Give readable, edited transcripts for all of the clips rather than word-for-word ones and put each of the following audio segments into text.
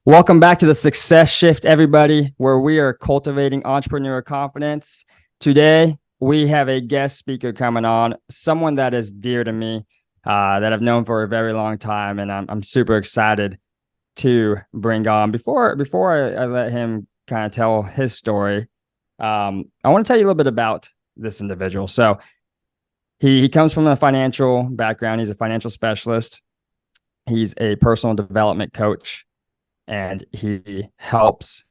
Welcome back to the Success Shift, everybody, where we are cultivating entrepreneurial confidence. Today, we have a guest speaker coming on, someone that is dear to me, that I've known for a very long time, and I'm super excited to bring on. Before I let him kind of tell his story, I want to tell you a little bit about this individual. So he comes from a financial background. He's a financial specialist. He's a personal development coach. And he helps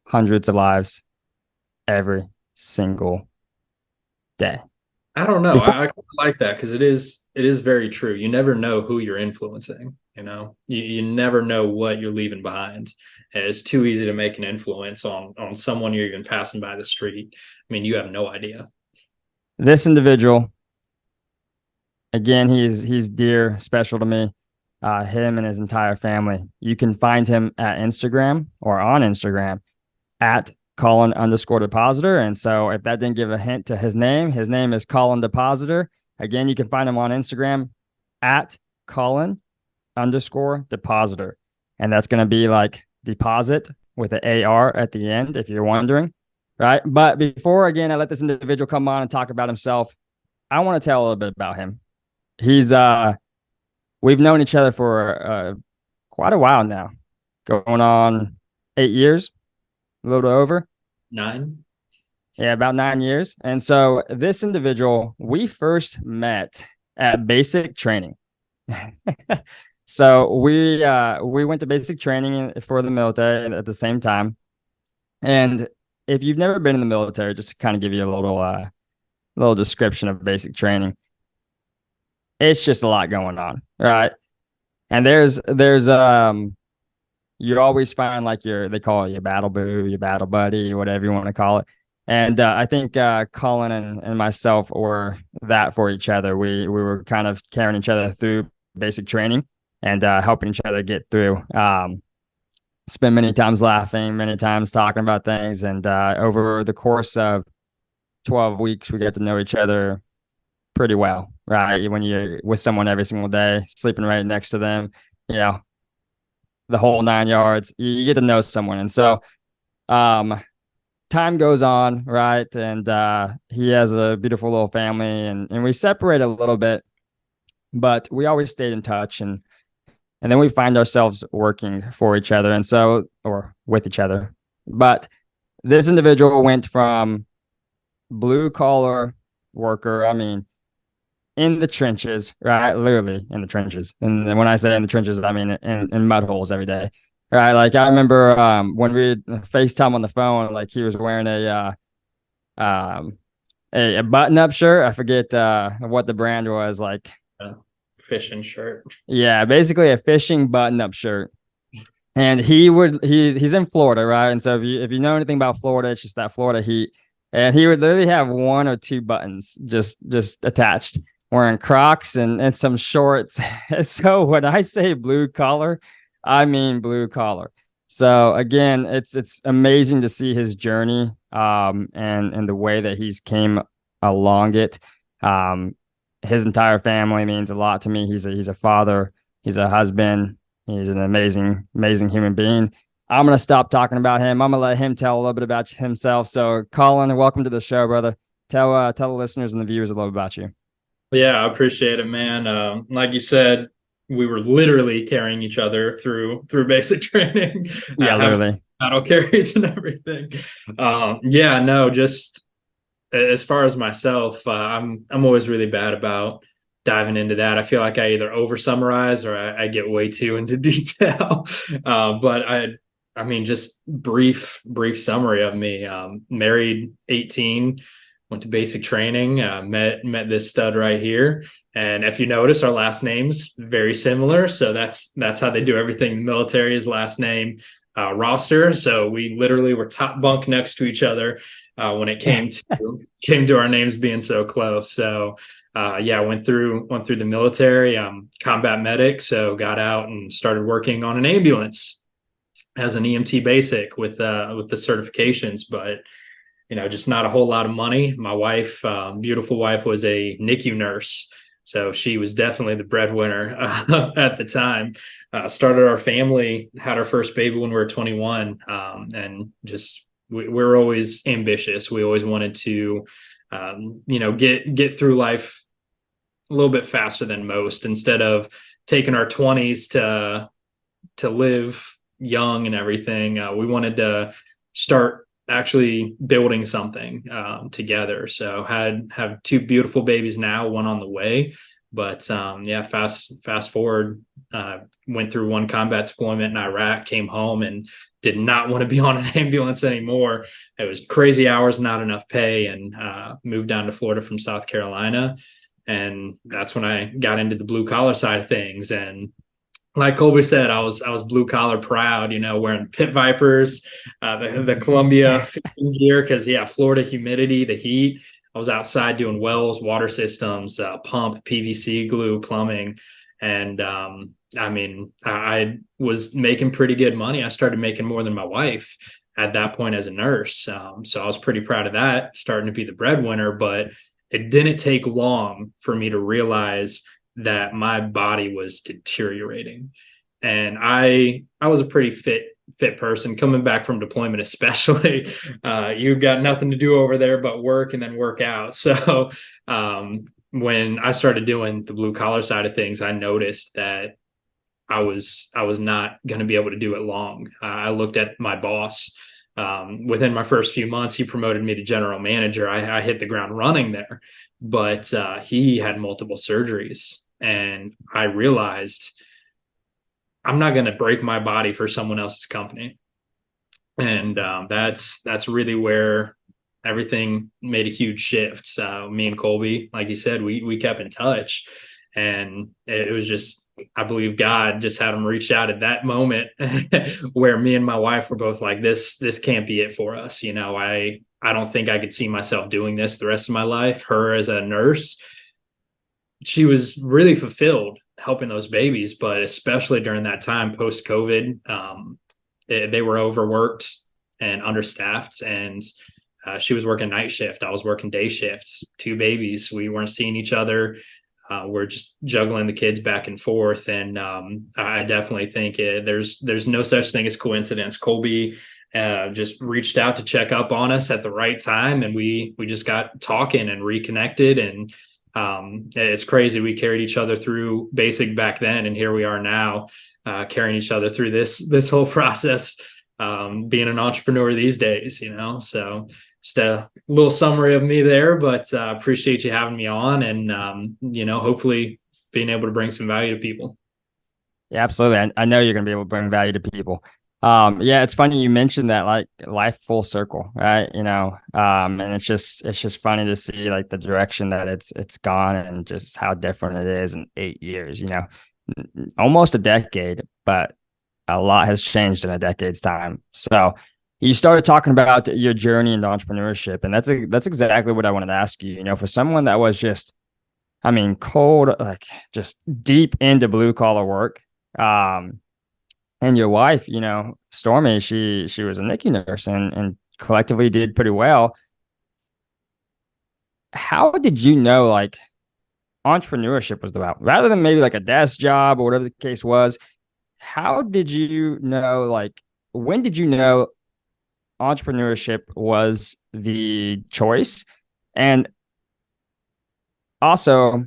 hundreds of lives every single day. I don't know. I like that because it is very true. You never know who you're influencing. You never know what you're leaving behind. And it's too easy to make an influence on someone you're even passing by the street. I mean, you have no idea. This individual, again, he's dear, special to me. Him and his entire family. You can find him at Instagram or on Instagram at Collin_Depositar. And so if that didn't give a hint to his name is Collin Depositar. Again, you can find him on Instagram at Collin_Depositar. And that's going to be like deposit with an AR at the end, if you're wondering. Right. But before, again, I let this individual come on and talk about himself, I want to tell a little bit about him. We've known each other for quite a while now, going on 8 years, a little over. 9. Yeah, about 9 years. And so this individual, we first met at basic training. So we went to basic training for the military at the same time. And if you've never been in the military, just to kind of give you a little description of basic training, it's just a lot going on, right? And there's you always find like they call it your battle boo, your battle buddy, whatever you want to call it. And I think Collin and myself were that for each other. We were kind of carrying each other through basic training and helping each other get through. Spent many times laughing, many times talking about things, and over the course of 12 weeks, we got to know each other pretty well, right? When you're with someone every single day, sleeping right next to them, the whole 9 yards, you get to know someone. And so time goes on, right? And he has a beautiful little family, and we separate a little bit, but we always stayed in touch. And then we find ourselves working for each other, or with each other. But this individual went from blue collar worker, in the trenches, right? Literally in the trenches. And when I say in the trenches, I mean in mud holes every day, right? Like I remember when we FaceTime on the phone, like he was wearing a button-up shirt. I forget what the brand was, like Fishing shirt. Yeah, basically a fishing button-up shirt. And he's in Florida, right? And so if you know anything about Florida, it's just that Florida heat. And he would literally have one or two buttons just attached, wearing Crocs and some shorts. So when I say blue collar, I mean blue collar. So again, it's amazing to see his journey and the way that he's came along it. His entire family means a lot to me. He's a father, he's a husband, he's an amazing human being. I'm going to stop talking about him. I'm going to let him tell a little bit about himself. So Collin, welcome to the show, brother. Tell the listeners and the viewers a little bit about you. Yeah, I appreciate it, man. Like you said, we were literally carrying each other through basic training. Yeah, literally. Battle carries and everything. Yeah, no, just as far as myself, I'm always really bad about diving into that. I feel like I either over summarize or I get way too into detail. But I mean, just brief summary of me. Married 18, went to basic training, met this stud right here. And if you notice, our last names very similar. So that's how they do everything in the military, is last name roster. So we literally were top bunk next to each other when it came to our names being so close. So yeah, went through the military, combat medic. So got out and started working on an ambulance as an EMT basic with the certifications, but just not a whole lot of money. My wife, beautiful wife, was a NICU nurse. So she was definitely the breadwinner at the time. Started our family, had our first baby when we were 21, and just we're always ambitious. We always wanted to, get through life a little bit faster than most, instead of taking our 20s to live young and everything. We wanted to start actually building something together. So have two beautiful babies now, one on the way. But yeah, fast forward, went through one combat deployment in Iraq, came home and did not want to be on an ambulance anymore. It was crazy hours, not enough pay, and moved down to Florida from South Carolina. And that's when I got into the blue collar side of things. And like Colby said, I was blue collar proud, wearing pit vipers, the Columbia gear, because yeah, Florida humidity, the heat. I was outside doing wells, water systems, pump, PVC, glue, plumbing, and I mean, I was making pretty good money. I started making more than my wife at that point as a nurse, so I was pretty proud of that, starting to be the breadwinner. But it didn't take long for me to realize that my body was deteriorating. And I was a pretty fit person coming back from deployment, especially. You've got nothing to do over there but work and then work out. So when I started doing the blue collar side of things, I noticed that I was not going to be able to do it long. I looked at my boss. Within my first few months, he promoted me to general manager. I hit the ground running there, but he had multiple surgeries, and I realized I'm not going to break my body for someone else's company. And that's really where everything made a huge shift. So me and Colby, like you said, we kept in touch, and it was just, I believe God just had him reach out at that moment where me and my wife were both like, this can't be it for us. I don't think I could see myself doing this the rest of my life. Her as a nurse, she was really fulfilled helping those babies, but especially during that time post COVID, they were overworked and understaffed, and she was working night shift. I was working day shifts. Two babies. We weren't seeing each other. We're just juggling the kids back and forth, and I definitely think there's no such thing as coincidence. Colby just reached out to check up on us at the right time, and we just got talking and reconnected. And it's crazy. We carried each other through basic back then, and here we are now, carrying each other through this whole process, being an entrepreneur these days. So just a little summary of me there, but appreciate you having me on, and hopefully being able to bring some value to people. Yeah, absolutely. I know you're going to be able to bring value to people. Yeah, it's funny you mentioned that, like life full circle, right? And it's just funny to see like the direction that it's gone and just how different it is in 8 years, almost a decade, but a lot has changed in a decade's time. So you started talking about your journey into entrepreneurship, and that's exactly what I wanted to ask you. For someone that was just, I mean, cold, like just deep into blue collar work, and your wife, Stormy, she was a NICU nurse and collectively did pretty well. How did you know like entrepreneurship was the route rather than maybe like a desk job or whatever the case was? How did you know, like, when did you know entrepreneurship was the choice? And also,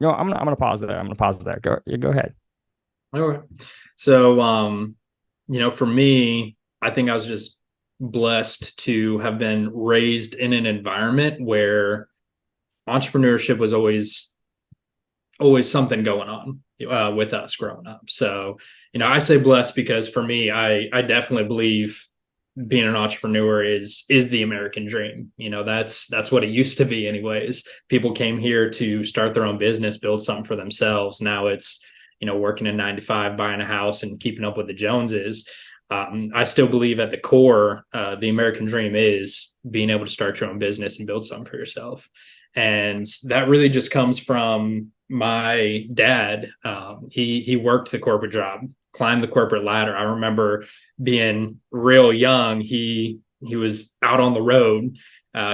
I'm gonna pause there. Go ahead. All right. So, for me, I think I was just blessed to have been raised in an environment where entrepreneurship was always something going on with us growing up. So, I say blessed because for me, I definitely believe being an entrepreneur is the American dream. That's what it used to be anyways. People came here to start their own business, build something for themselves. Now it's, working a 9 to 5, buying a house and keeping up with the Joneses. I still believe at the core, the American dream is being able to start your own business and build something for yourself. And that really just comes from my dad. He worked the corporate job, climbed the corporate ladder. I remember being real young. He was out on the road.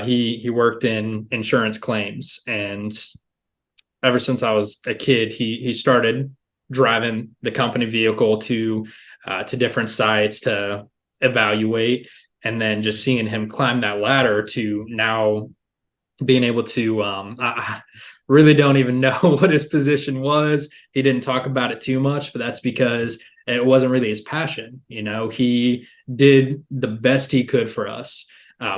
He worked in insurance claims, and ever since I was a kid, he started driving the company vehicle to different sites to evaluate, and then just seeing him climb that ladder to now being able to I really don't even know what his position was. He didn't talk about it too much, but that's because it wasn't really his passion. He did the best he could for us,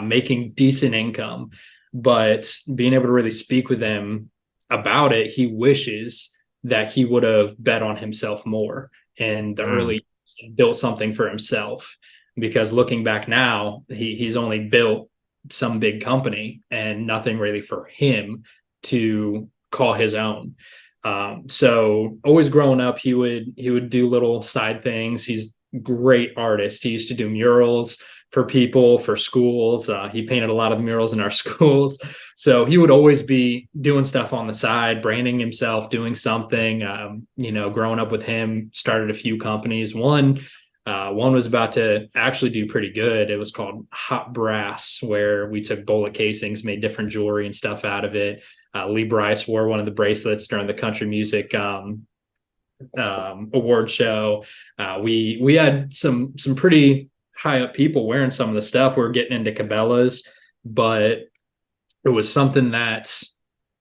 making decent income, but being able to really speak with him about it, he wishes that he would have bet on himself more in the early, built something for himself. Because looking back now, he's only built some big company and nothing really for him to call his own. So always growing up, he would do little side things. He's a great artist. He used to do murals for people, for schools. He painted a lot of murals in our schools. So he would always be doing stuff on the side, branding himself, doing something. Growing up with him, started a few companies. One was about to actually do pretty good. It was called Hot Brass, where we took bullet casings, made different jewelry and stuff out of it. Lee Bryce wore one of the bracelets during the country music award show. We had some pretty high up people wearing some of the stuff. We were getting into Cabela's, but it was something that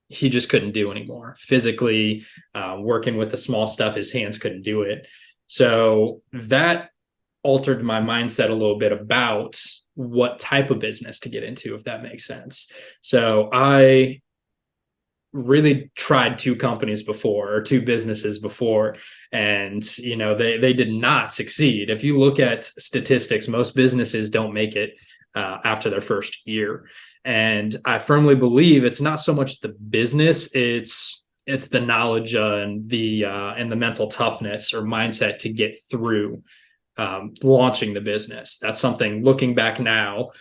he just couldn't do anymore. Physically, working with the small stuff, his hands couldn't do it. So that altered my mindset a little bit about what type of business to get into, if that makes sense. So I really tried two businesses before, and they did not succeed. If you look at statistics, most businesses don't make it after their first year. And I firmly believe it's not so much the business, it's the knowledge and the mental toughness or mindset to get through launching the business. That's something, looking back now,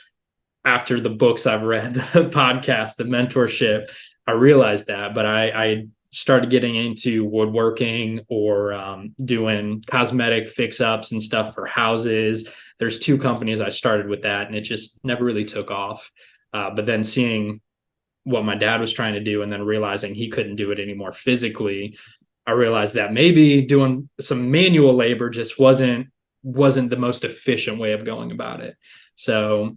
after the books I've read, the podcast, the mentorship, I realized that. But I started getting into woodworking or doing cosmetic fix-ups and stuff for houses. There's two companies I started with that, and it just never really took off. But then seeing what my dad was trying to do and then realizing he couldn't do it anymore physically, I realized that maybe doing some manual labor just wasn't the most efficient way of going about it. So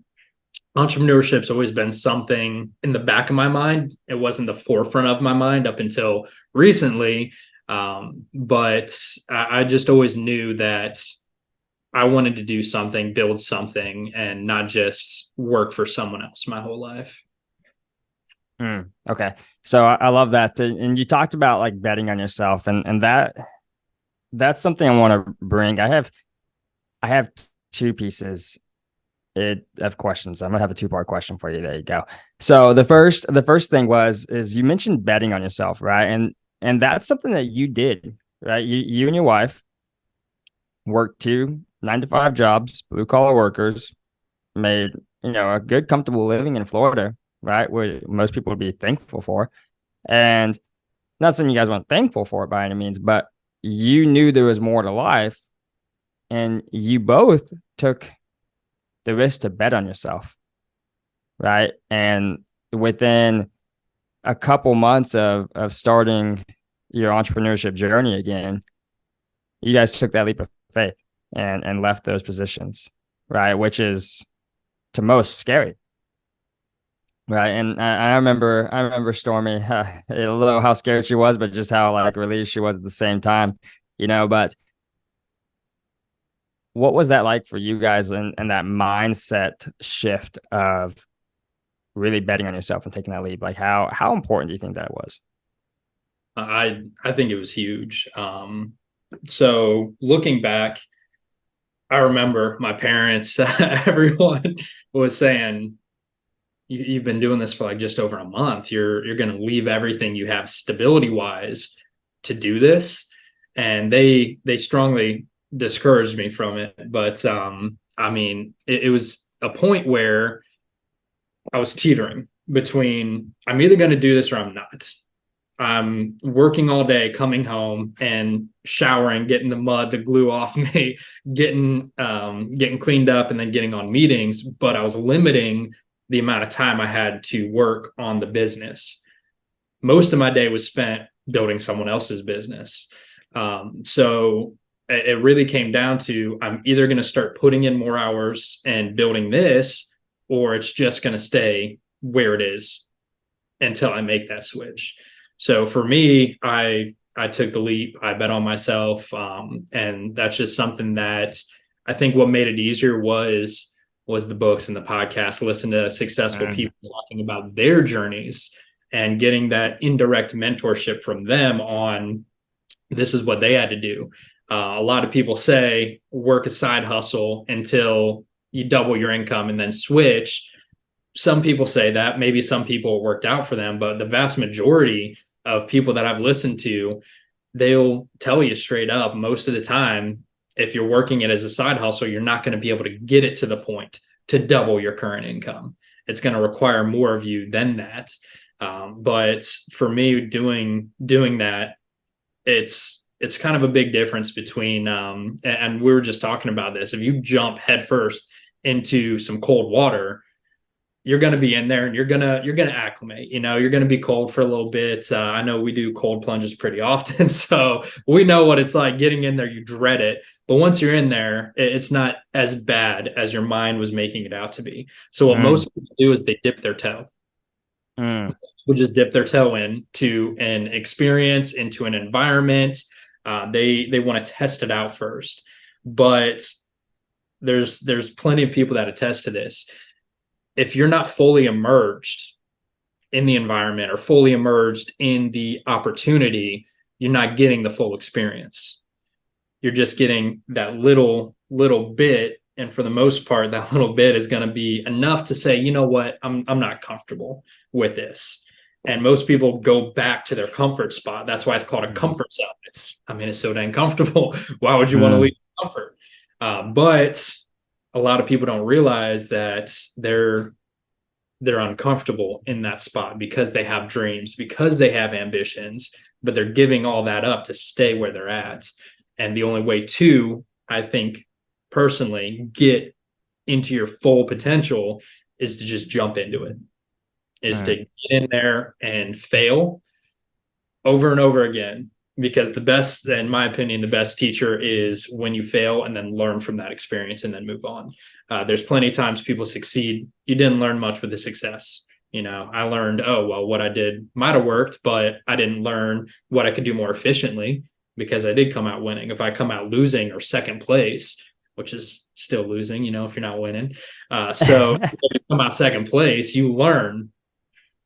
entrepreneurship's always been something in the back of my mind. It wasn't the forefront of my mind up until recently. But I just always knew that I wanted to do something, build something, and not just work for someone else my whole life. Okay. So I love that. And you talked about like betting on yourself, and that's something I want to bring. I have two pieces of questions. I'm gonna have a two-part question for you. There you go. So the first thing is you mentioned betting on yourself, right? And that's something that you did, right? You and your wife worked 2 9-to-5 jobs, blue collar workers, made a good, comfortable living in Florida, right? Where most people would be thankful for. And not saying you guys weren't thankful for it by any means, but you knew there was more to life, and you both took the risk to bet on yourself, right? And within a couple months of starting your entrepreneurship journey again, you guys took that leap of faith and left those positions, right? Which is to most scary, right? And I remember Stormy, I don't know how scared she was, but just how like relieved she was at the same time, But what was that like for you guys, and that mindset shift of really betting on yourself and taking that leap? Like how important do you think that was? I think it was huge. So looking back, I remember my parents, everyone was saying, you've been doing this for like just over a month. You're going to leave everything you have stability wise to do this. And they strongly discouraged me from it. But it was a point where I was teetering between, I'm either going to do this or I'm not. I'm working all day, coming home and showering, getting the mud, the glue off me, getting cleaned up, and then getting on meetings. But I was limiting the amount of time I had to work on the business. Most of my day was spent building someone else's business. So it really came down to, I'm either going to start putting in more hours and building this, or it's just going to stay where it is until I make that switch. So for me, I took the leap. I bet on myself, and that's just something that I think what made it easier was the books and the podcast. Listen to successful people talking about their journeys and getting that indirect mentorship from them on this is what they had to do. A lot of people say work a side hustle until you double your income and then switch. Some people say that, maybe some people it worked out for them, but the vast majority of people that I've listened to, they'll tell you straight up most of the time, if you're working it as a side hustle, you're not going to be able to get it to the point to double your current income. It's going to require more of you than that. But for me, doing that, it's kind of a big difference between and we were just talking about this. If you jump headfirst into some cold water, you're going to be in there and you're going to acclimate. You're going to be cold for a little bit. I know we do cold plunges pretty often, so we know what it's like getting in there. You dread it, but once you're in there, it's not as bad as your mind was making it out to be. So what most people do is they dip their toe. Would just dip their toe into an experience, into an environment. They want to test it out first, but there's plenty of people that attest to this. If you're not fully immersed in the environment or fully immersed in the opportunity, you're not getting the full experience. You're just getting that little bit. And for the most part, that little bit is going to be enough to say, you know what, I'm not comfortable with this. And most people go back to their comfort spot. That's why it's called a comfort zone. It's so dang comfortable. Why would you want to leave comfort? But a lot of people don't realize that they're uncomfortable in that spot because they have dreams, because they have ambitions, but they're giving all that up to stay where they're at. And the only way to, I think, personally get into your full potential is to just jump into it, is to get in there and fail over and over again. Because the best, in my opinion, the best teacher is when you fail and then learn from that experience and then move on. There's plenty of times people succeed. You didn't learn much with the success. I learned, what I did might have worked, but I didn't learn what I could do more efficiently because I did come out winning. If I come out losing or second place, which is still losing, if you're not winning. So if you come out second place, you learn,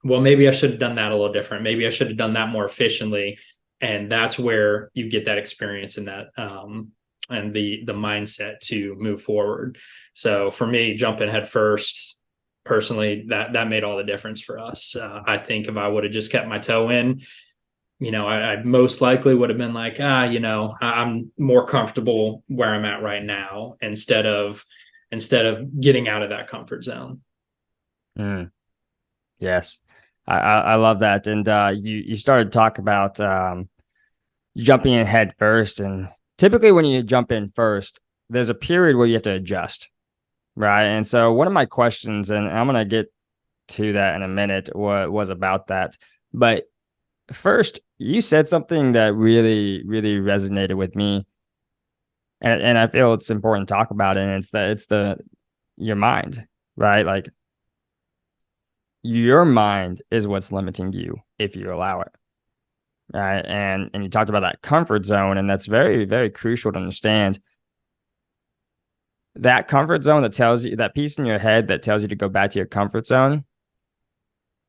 well, maybe I should have done that a little different. Maybe I should have done that more efficiently. And that's where you get that experience and that and the mindset to move forward. So for me, jumping head first, personally, that made all the difference for us. I think if I would have just kept my toe in, I most likely would have been like, I'm more comfortable where I'm at right now instead of getting out of that comfort zone. Yes. I love that. And you started to talk about jumping in head first. And typically when you jump in first, there's a period where you have to adjust, right? And so one of my questions, and I'm going to get to that in a minute, was about that. But first, you said something that really, really resonated with me. And I feel it's important to talk about it. And it's your mind, right? Like, your mind is what's limiting you if you allow it. Right. And you talked about that comfort zone, and that's very, very crucial to understand. That comfort zone that tells you, that piece in your head that tells you to go back to your comfort zone,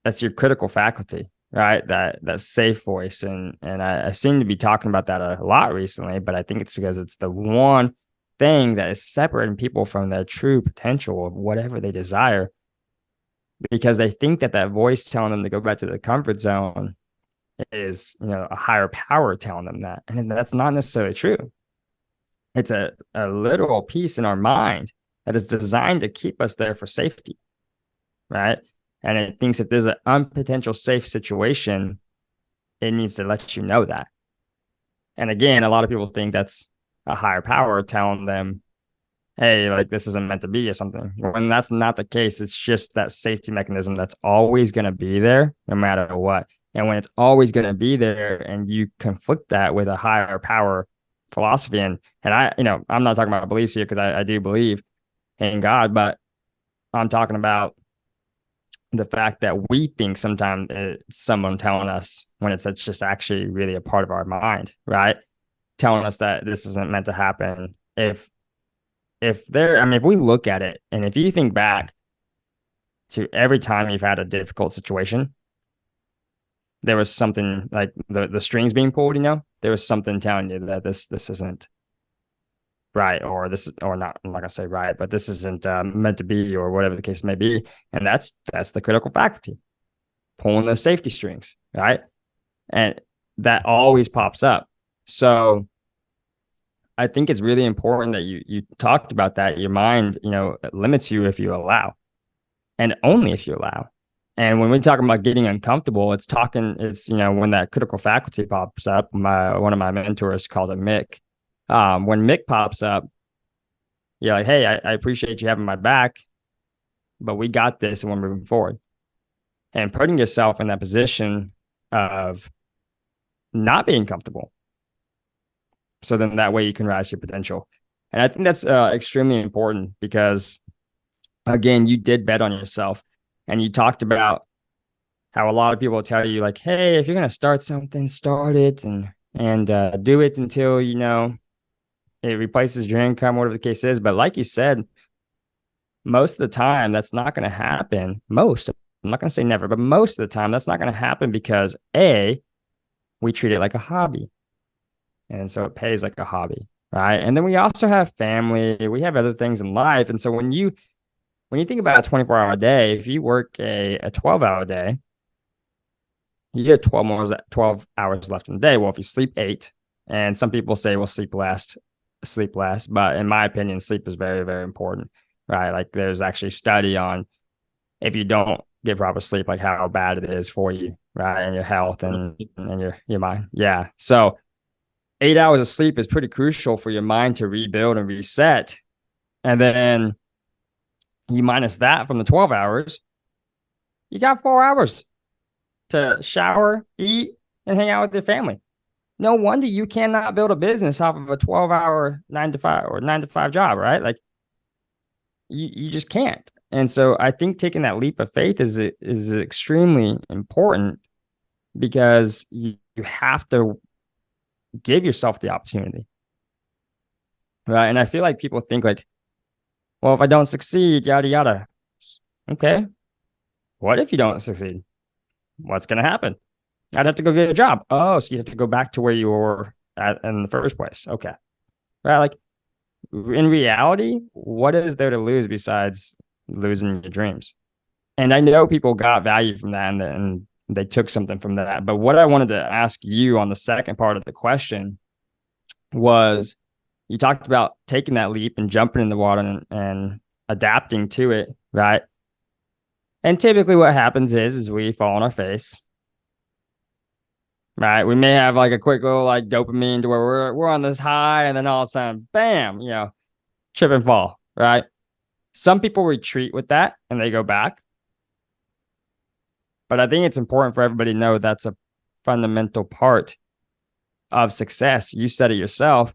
that's your critical faculty, right? That safe voice. And I seem to be talking about that a lot recently, but I think it's because it's the one thing that is separating people from their true potential of whatever they desire. Because they think that voice telling them to go back to the comfort zone is, a higher power telling them that. And that's not necessarily true. It's a literal piece in our mind that is designed to keep us there for safety, right? And it thinks if there's an unpotential safe situation, it needs to let you know that. And again, a lot of people think that's a higher power telling them, hey, like this isn't meant to be or something. When that's not the case, it's just that safety mechanism that's always going to be there no matter what. And when it's always going to be there and you conflict that with a higher power philosophy, and I, I'm not talking about beliefs here because I do believe in God, but I'm talking about the fact that we think sometimes it's someone telling us when it's just actually really a part of our mind, right? Telling us that this isn't meant to happen. If we look at it and if you think back to every time you've had a difficult situation, there was something like the strings being pulled, there was something telling you that this isn't right, or this, or not, I'm not gonna say right, but this isn't meant to be, or whatever the case may be. And that's the critical faculty, pulling those safety strings, right? And that always pops up. So I think it's really important that you talked about that. Your mind, limits you if you allow, and only if you allow. And when we talk about getting uncomfortable, it's when that critical faculty pops up. One of my mentors calls it Mick. When Mick pops up, you're like, hey, I appreciate you having my back, but we got this and we're moving forward. And putting yourself in that position of not being comfortable. So then that way you can rise to your potential. And I think that's extremely important because, again, you did bet on yourself. And you talked about how a lot of people tell you, like, hey, if you're going to start something, start it and do it until, it replaces your income, whatever the case is. But like you said, most of the time, that's not going to happen. I'm not going to say never, but most of the time, that's not going to happen because we treat it like a hobby. And so it pays like a hobby, right? And then we also have family. We have other things in life. And so when you think about a 24-hour day, if you work a 12-hour day, you get 12 hours left in the day. Well, if you sleep 8, and some people say, well, sleep less. But in my opinion, sleep is very, very important, right? Like there's actually study on if you don't get proper sleep, like how bad it is for you, right? And your health and your mind. Yeah. So 8 hours of sleep is pretty crucial for your mind to rebuild and reset. And then you minus that from the 12 hours, you got 4 hours to shower, eat, and hang out with your family. No wonder you cannot build a business off of a 12-hour 9 to 5 or 9 to 5 job, right? Like you just can't. And so I think taking that leap of faith is extremely important because you have to give yourself the opportunity, right? And I feel like people think like, well, if I don't succeed, yada, yada. Okay. What if you don't succeed? What's going to happen? I'd have to go get a job. Oh, so you have to go back to where you were at in the first place. Okay. Right. Like in reality, what is there to lose besides losing your dreams? And I know people got value from that and they took something from that. But what I wanted to ask you on the second part of the question was, you talked about taking that leap and jumping in the water and adapting to it, right? And typically what happens is we fall on our face, right? We may have like a quick little like dopamine to where we're on this high, and then all of a sudden, bam, trip and fall, right? Some people retreat with that and they go back. But I think it's important for everybody to know that's a fundamental part of success. You said it yourself.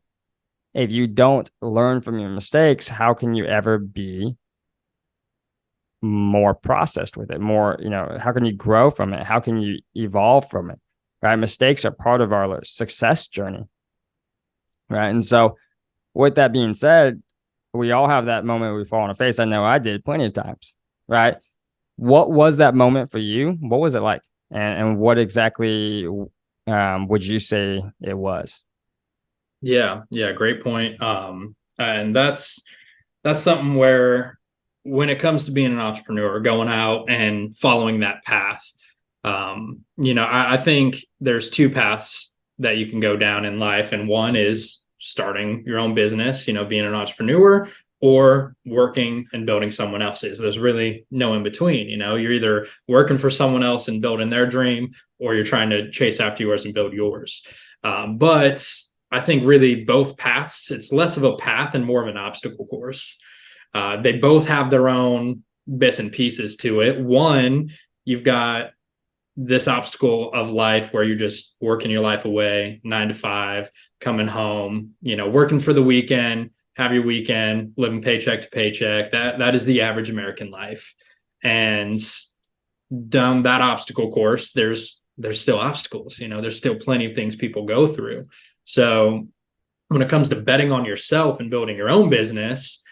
If you don't learn from your mistakes, how can you ever be more processed with it? More, how can you grow from it? How can you evolve from it? Right? Mistakes are part of our success journey. Right. And so with that being said, we all have that moment where we fall on our face. I know I did plenty of times. Right. What was that moment for you? What was it like? And what exactly would you say it was? Yeah, great point. And that's something where when it comes to being an entrepreneur, going out and following that path, I think there's 2 paths that you can go down in life, and one is starting your own business, being an entrepreneur, or working and building someone else's. There's really no in between. You're either working for someone else and building their dream, or you're trying to chase after yours and build yours. But I think really both paths, it's less of a path and more of an obstacle course. They both have their own bits and pieces to it. One, you've got this obstacle of life where you're just working your life away, 9 to 5, coming home, working for the weekend, have your weekend, living paycheck to paycheck. That is the average American life. And down that obstacle course, there's still obstacles. There's still plenty of things people go through. So when it comes to betting on yourself and building your own business,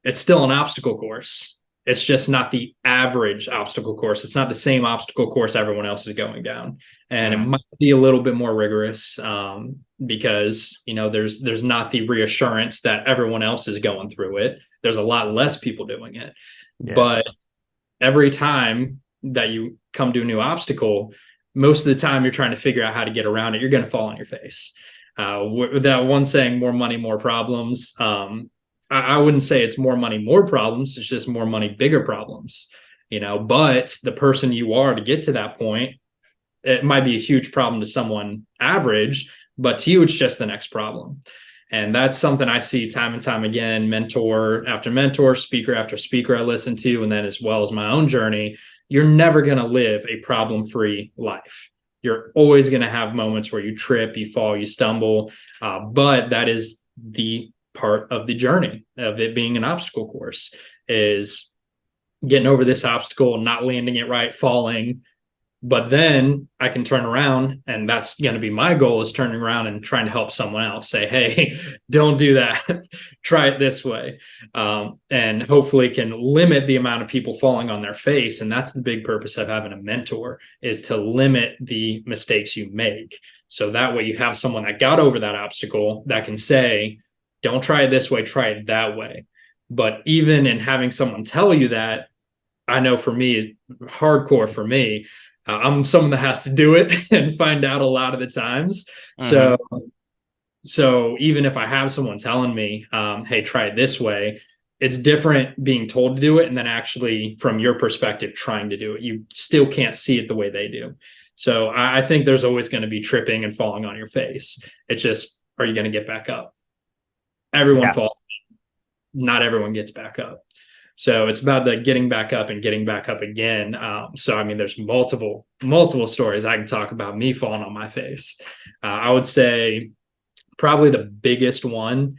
it's still an obstacle course. It's just not the average obstacle course. It's not the same obstacle course everyone else is going down. And it might be a little bit more rigorous because, there's not the reassurance that everyone else is going through it. There's a lot less people doing it. Yes. But every time that you come to a new obstacle, most of the time you're trying to figure out how to get around it. You're going to fall on your face. That one saying, more money, more problems. I wouldn't say it's more money, more problems. It's just more money, bigger problems, but the person you are to get to that point, it might be a huge problem to someone average, but to you, it's just the next problem. And that's something I see time and time again, mentor after mentor, speaker after speaker I listen to, and then as well as my own journey. You're never going to live a problem-free life. You're always going to have moments where you trip, you fall, you stumble, but that is the part of the journey of it being an obstacle course, is getting over this obstacle, not landing it right, falling. But then I can turn around, and that's going to be my goal, is turning around and trying to help someone else, say, hey, don't do that. Try it this way. And hopefully can limit the amount of people falling on their face. And that's the big purpose of having a mentor, is to limit the mistakes you make. So that way you have someone that got over that obstacle that can say, don't try it this way, try it that way. But even in having someone tell you that, I know for me, hardcore for me, I'm someone that has to do it and find out a lot of the times. So even if I have someone telling me, hey, try it this way, it's different being told to do it and then actually from your perspective trying to do it. You still can't see it the way they do. So I think there's always going to be tripping and falling on your face. It's just, are you going to get back up? Everyone falls. Not everyone gets back up. So it's about the getting back up and getting back up again. So, I mean, there's multiple stories I can talk about me falling on my face. I would say probably the biggest one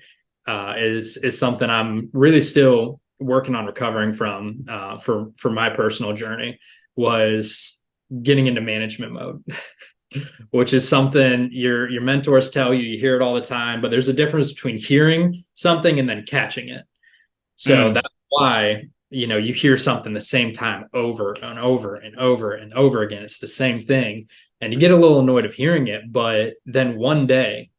is something I'm really still working on recovering from for my personal journey, was getting into management mode, which is something your mentors tell you, you hear it all the time, but there's a difference between hearing something and then catching it. So that's why, you hear something the same time over and over and over and over again. It's the same thing. And you get a little annoyed of hearing it, but then one day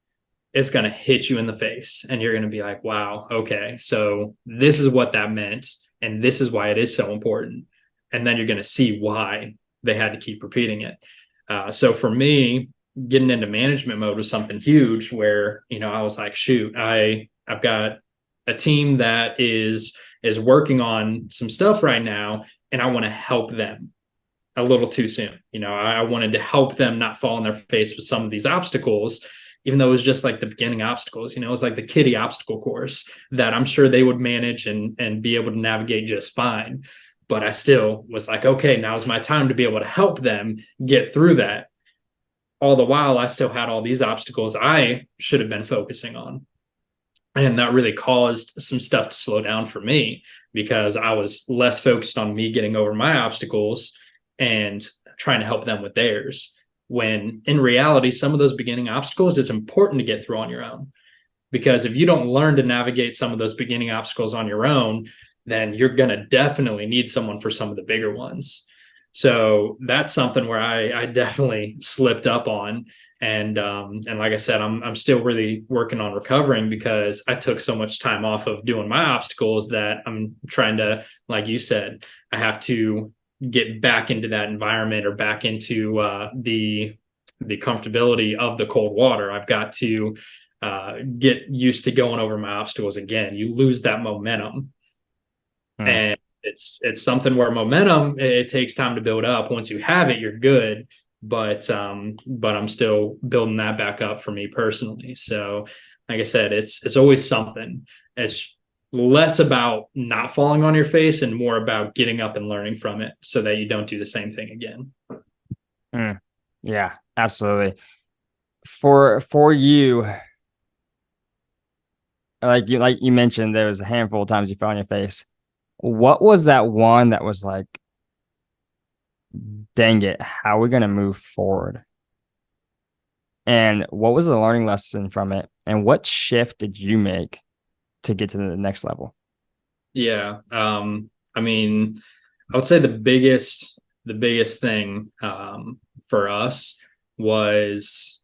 it's going to hit you in the face and you're going to be like, wow, okay, so this is what that meant. And this is why it is so important. And then you're going to see why they had to keep repeating it. So for me, getting into management mode was something huge where, I was like, shoot, I've got a team that is working on some stuff right now, and I want to help them a little too soon. I wanted to help them not fall on their face with some of these obstacles, even though it was just like the beginning obstacles. It was like the kiddie obstacle course that I'm sure they would manage and be able to navigate just fine. But I still was like, okay, now's my time to be able to help them get through that. All the while, I still had all these obstacles I should have been focusing on. And that really caused some stuff to slow down for me, because I was less focused on me getting over my obstacles and trying to help them with theirs. When in reality, some of those beginning obstacles, it's important to get through on your own. Because if you don't learn to navigate some of those beginning obstacles on your own, then you're going to definitely need someone for some of the bigger ones. So that's something where I definitely slipped up on. And like I said, I'm still really working on recovering, because I took so much time off of doing my obstacles that I'm trying to, like you said, I have to get back into that environment, or back into the comfortability of the cold water. I've got to get used to going over my obstacles again. You lose that momentum. And it's something where momentum, it takes time to build up. Once you have it, you're good. But I'm still building that back up for me personally. So like I said, it's always something. It's less about not falling on your face and more about getting up and learning from it so that you don't do the same thing again. Mm. Yeah, absolutely. For you, like you mentioned, there was a handful of times you fell on your face. What was that one that was like, dang it, how are we gonna move forward? And what was the learning lesson from it? And what shift did you make to get to the next level? Yeah. I mean, I would say the biggest thing for us was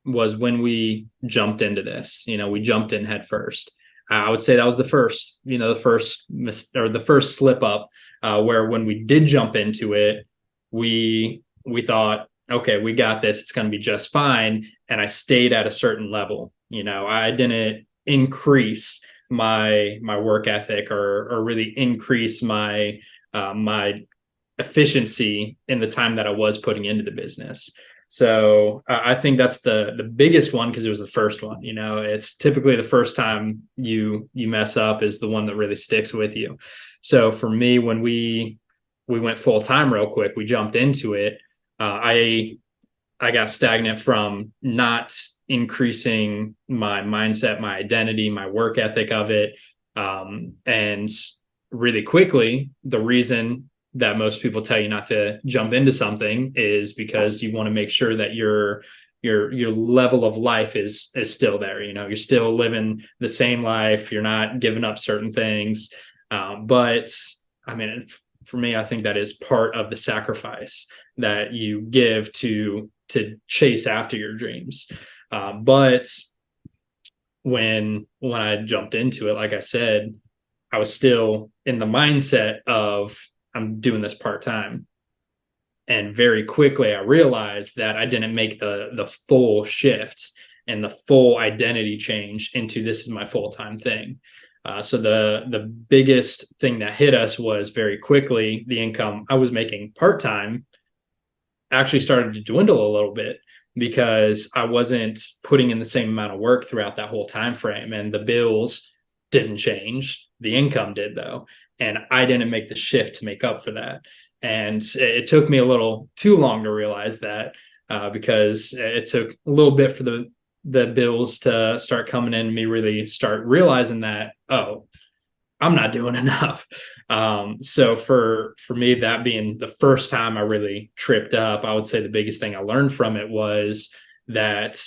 was when we jumped into this. We jumped in head first. I would say that was the first, the first slip up, where when we did jump into it, we thought, okay, we got this. It's going to be just fine. And I stayed at a certain level. I didn't increase my work ethic or really increase my efficiency in the time that I was putting into the business. So I think that's the biggest one because it was the first one. It's typically the first time you mess up is the one that really sticks with you. So for me, when we went full time real quick, we jumped into it. I got stagnant from not increasing my mindset, my identity, my work ethic of it, and really quickly, the reason that most people tell you not to jump into something is because you want to make sure that your level of life is still there. You're still living the same life. You're not giving up certain things. But I mean, for me, I think that is part of the sacrifice that you give to chase after your dreams. But when I jumped into it, like I said, I was still in the mindset of I'm doing this part time. And very quickly I realized that I didn't make the full shift and the full identity change into this is my full-time thing. So the biggest thing that hit us was very quickly the income I was making part-time actually started to dwindle a little bit because I wasn't putting in the same amount of work throughout that whole time frame, and the bills didn't change. The income did though, and I didn't make the shift to make up for that. And it took me a little too long to realize that, because it took a little bit for the bills to start coming in and me really start realizing that, oh, I'm not doing enough. So for me, that being the first time I really tripped up, I would say the biggest thing I learned from it was that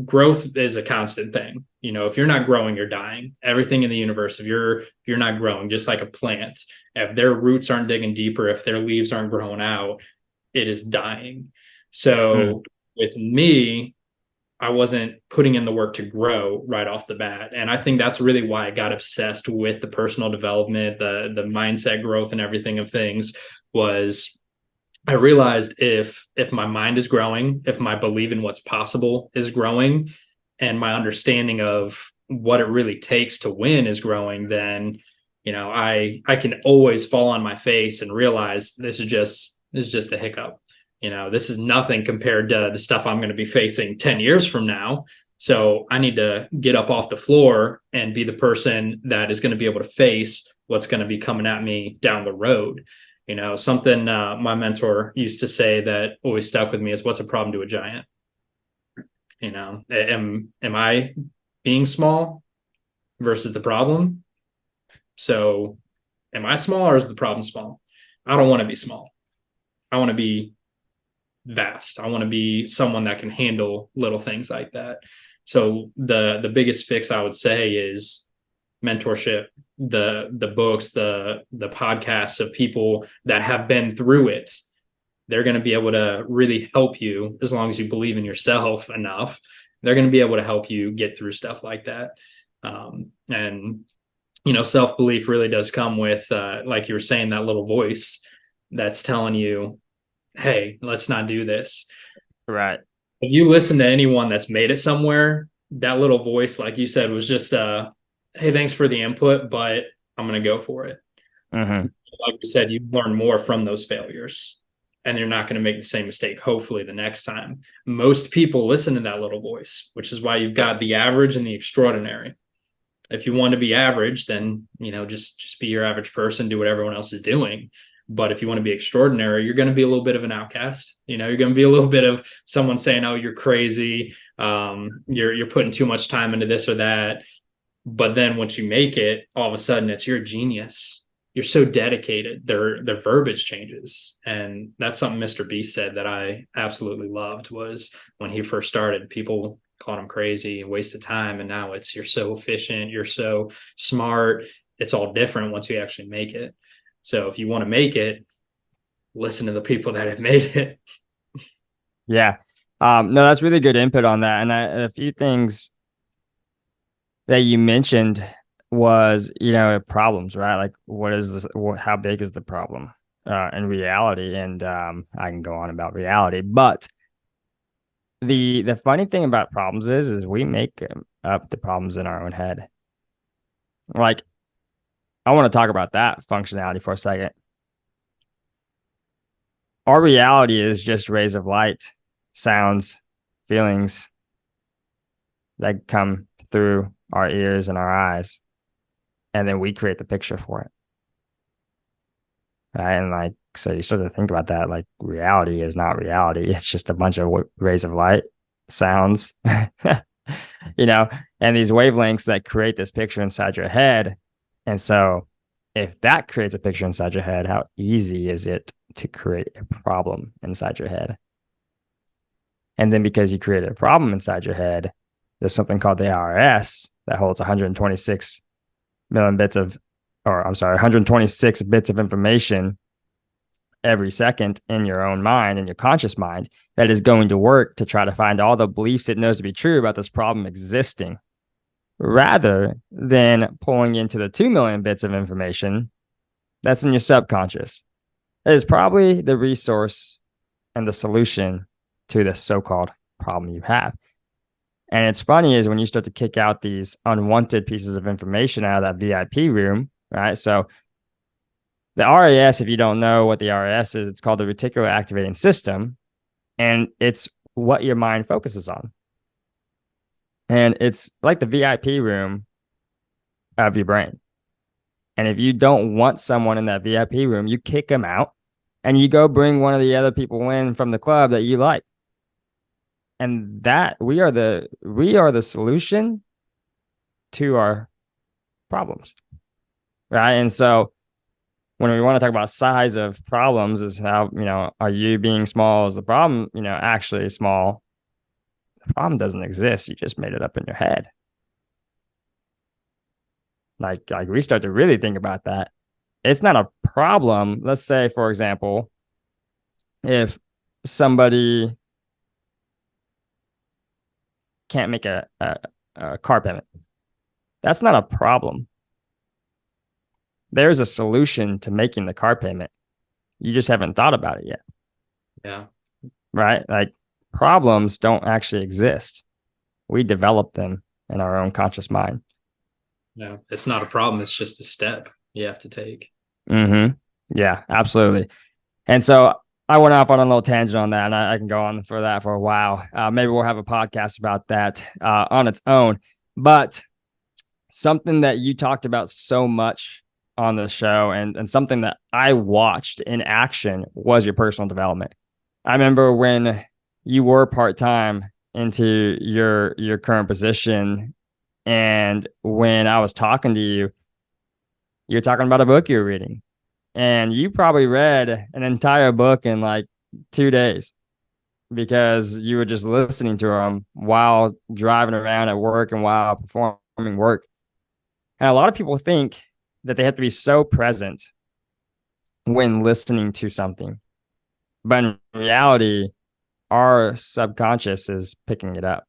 growth is a constant thing. If you're not growing, you're dying. Everything in the universe, if you're not growing, just like a plant, if their roots aren't digging deeper, if their leaves aren't growing out, it is dying. Mm. So with me, I wasn't putting in the work to grow right off the bat. And I think that's really why I got obsessed with the personal development, the mindset growth and everything of things was I realized if my mind is growing, if my belief in what's possible is growing, and my understanding of what it really takes to win is growing, then I can always fall on my face and realize this is just a hiccup. This is nothing compared to the stuff I'm going to be facing 10 years from now. So I need to get up off the floor and be the person that is going to be able to face what's going to be coming at me down the road. Something my mentor used to say that always stuck with me is what's a problem to a giant? Am I being small versus the problem? So am I small or is the problem small? I don't want to be small. I want to be vast. I want to be someone that can handle little things like that. So the biggest fix I would say is mentorship, the books, the podcasts of people that have been through it. They're going to be able to really help you as long as you believe in yourself enough. They're going to be able to help you get through stuff like that. And self belief really does come with, like you were saying, that little voice that's telling you, "Hey, let's not do this." Right. If you listen to anyone that's made it somewhere, that little voice, like you said, was just hey, thanks for the input, but I'm gonna go for it. Mm-hmm. Like you said, you learn more from those failures and you're not going to make the same mistake, hopefully, the next time. Most people listen to that little voice, which is why you've got the average and the extraordinary. If you want to be average, then just be your average person, do what everyone else is doing. But if you want to be extraordinary, you're going to be a little bit of an outcast. You're going to be a little bit of someone saying, "Oh, you're crazy. You're putting too much time into this or that." But then once you make it, all of a sudden it's you're a genius. You're so dedicated. Their verbiage changes. And that's something Mr. Beast said that I absolutely loved, was when he first started, people called him crazy, a waste of time. And now it's you're so efficient, you're so smart. It's all different once you actually make it. So if you want to make it, listen to the people that have made it. Yeah. No, that's really good input on that. And a few things that you mentioned was, problems, right? Like, what is this? How big is the problem in reality? And I can go on about reality, but the funny thing about problems is we make up the problems in our own head. Like, I want to talk about that functionality for a second. Our reality is just rays of light, sounds, feelings that come through our ears and our eyes, and then we create the picture for it. Right? And like, so you start to think about that, like, reality is not reality. It's just a bunch of rays of light, sounds, and these wavelengths that create this picture inside your head. And so if that creates a picture inside your head, how easy is it to create a problem inside your head? And then because you created a problem inside your head, there's something called the RS that holds 126 million bits of, 126 bits of information every second in your own mind, in your conscious mind, that is going to work to try to find all the beliefs it knows to be true about this problem existing, rather than pulling into the 2 million bits of information that's in your subconscious. It is probably the resource and the solution to the so-called problem you have. And it's funny is when you start to kick out these unwanted pieces of information out of that VIP room, right? So the RAS, if you don't know what the RAS is, it's called the reticular activating system, and it's what your mind focuses on. And it's like the VIP room of your brain. And if you don't want someone in that VIP room, you kick them out and you go bring one of the other people in from the club that you like. And that we are the solution to our problems, right? And so when we want to talk about size of problems, is how, are you being small as the problem, actually small? The problem doesn't exist. You just made it up in your head. Like we start to really think about that. It's not a problem. Let's say, for example, if somebody can't make a car payment, that's not a problem. There's a solution to making the car payment. You just haven't thought about it yet. Yeah. Right? Like, problems don't actually exist. We develop them in our own conscious mind. Yeah. It's not a problem. It's just a step you have to take. Mm-hmm. Yeah, absolutely. And so I went off on a little tangent on that, and I can go on for that for a while. Maybe we'll have a podcast about that on its own. But something that you talked about so much on the show, and something that I watched in action, was your personal development. I remember when you were part-time into your current position, and when I was talking to you, you're talking about a book you're reading, and you probably read an entire book in like 2 days because you were just listening to them while driving around at work and while performing work. And a lot of people think that they have to be so present when listening to something, but in reality, our subconscious is picking it up.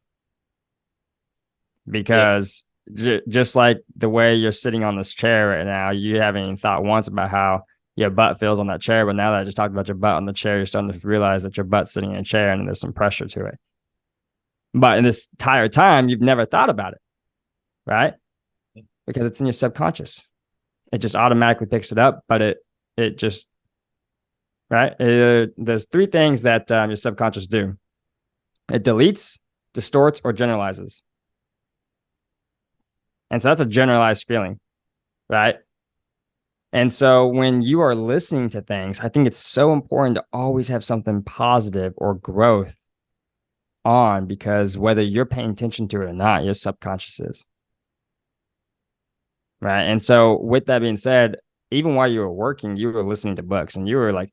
Because just like the way you're sitting on this chair right now, you haven't thought once about how your butt feels on that chair, but now that I just talked about your butt on the chair, you're starting to realize that your butt's sitting in a chair and there's some pressure to it. But in this entire time, you've never thought about it, right? Because it's in your subconscious. It just automatically picks it up, but it just, right? There's 3 things that your subconscious do. It deletes, distorts, or generalizes. And so that's a generalized feeling, right? And so when you are listening to things, I think it's so important to always have something positive or growth on, because whether you're paying attention to it or not, your subconscious is. Right. And so with that being said, even while you were working, you were listening to books and you were like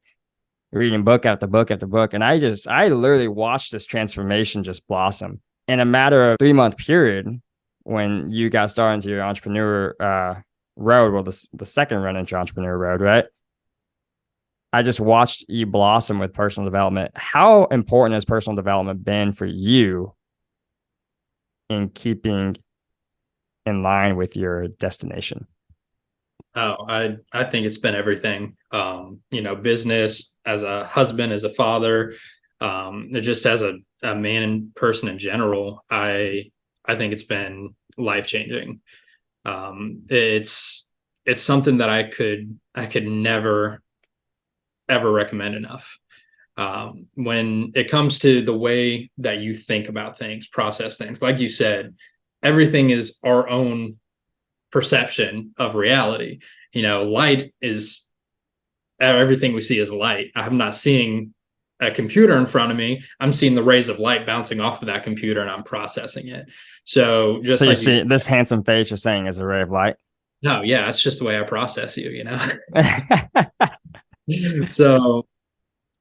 reading book after book after book. And I literally watched this transformation just blossom in a matter of 3 month period when you got started into your entrepreneur road. Well, the second run into entrepreneur road, right? I just watched you blossom with personal development. How important has personal development been for you in keeping in line with your destination? Oh, I think it's been everything. Business, as a husband, as a father, just as a man and person in general. I think it's been life changing. It's something that I could never ever recommend enough. When it comes to the way that you think about things, process things, like you said, everything is our own perception of reality. Light is everything we see is light. I'm not seeing a computer in front of me. I'm seeing the rays of light bouncing off of that computer and I'm processing it. So So just you like see this handsome face you're saying is a ray of light. no, yeah, it's just the way I process you.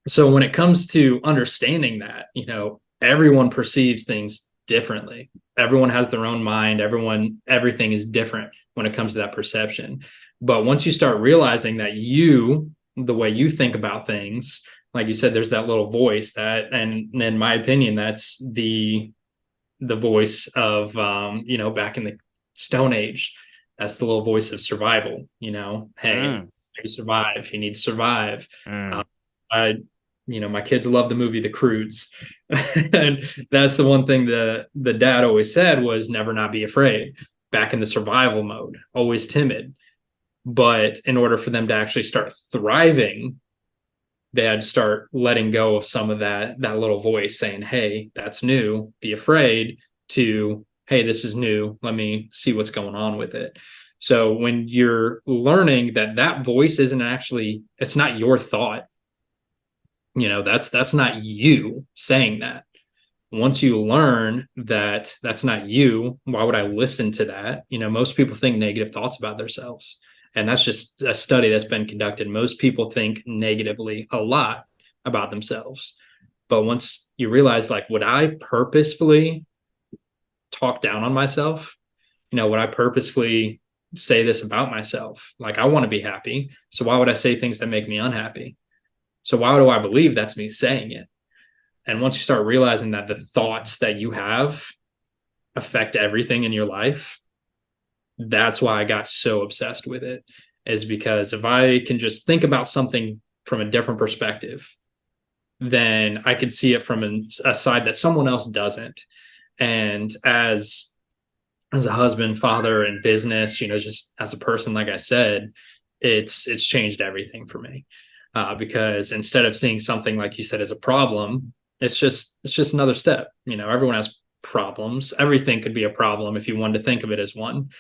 So when it comes to understanding that, everyone perceives things differently. Everyone has their own mind. Everything is different when it comes to that perception. But once you start realizing that the way you think about things, like you said, there's that little voice and in my opinion, that's the voice of, back in the Stone Age. That's the little voice of survival. Hey, you survive. You need to survive. Mm. I my kids love the movie The Croods. And that's the one thing the dad always said was never not be afraid, back in the survival mode, always timid. But in order for them to actually start thriving, they had to start letting go of some of that little voice saying, hey, that's new, be afraid, to, hey, this is new, let me see what's going on with it. So when you're learning that voice isn't actually, it's not your thought, that's not you saying that. Once you learn that that's not you, why would I listen to that? Most people think negative thoughts about themselves. And that's just a study that's been conducted. Most people think negatively a lot about themselves. But once you realize, like, would I purposefully talk down on myself? Would I purposefully say this about myself? Like, I want to be happy. So why would I say things that make me unhappy? So why do I believe that's me saying it? And once you start realizing that the thoughts that you have affect everything in your life, that's why I got so obsessed with it, is because if I can just think about something from a different perspective, then I could see it from a side that someone else doesn't. And as a husband, father, and business, just as a person, like I said, it's changed everything for me. Because instead of seeing something, like you said, as a problem, it's just another step. Everyone has problems. Everything could be a problem if you wanted to think of it as one.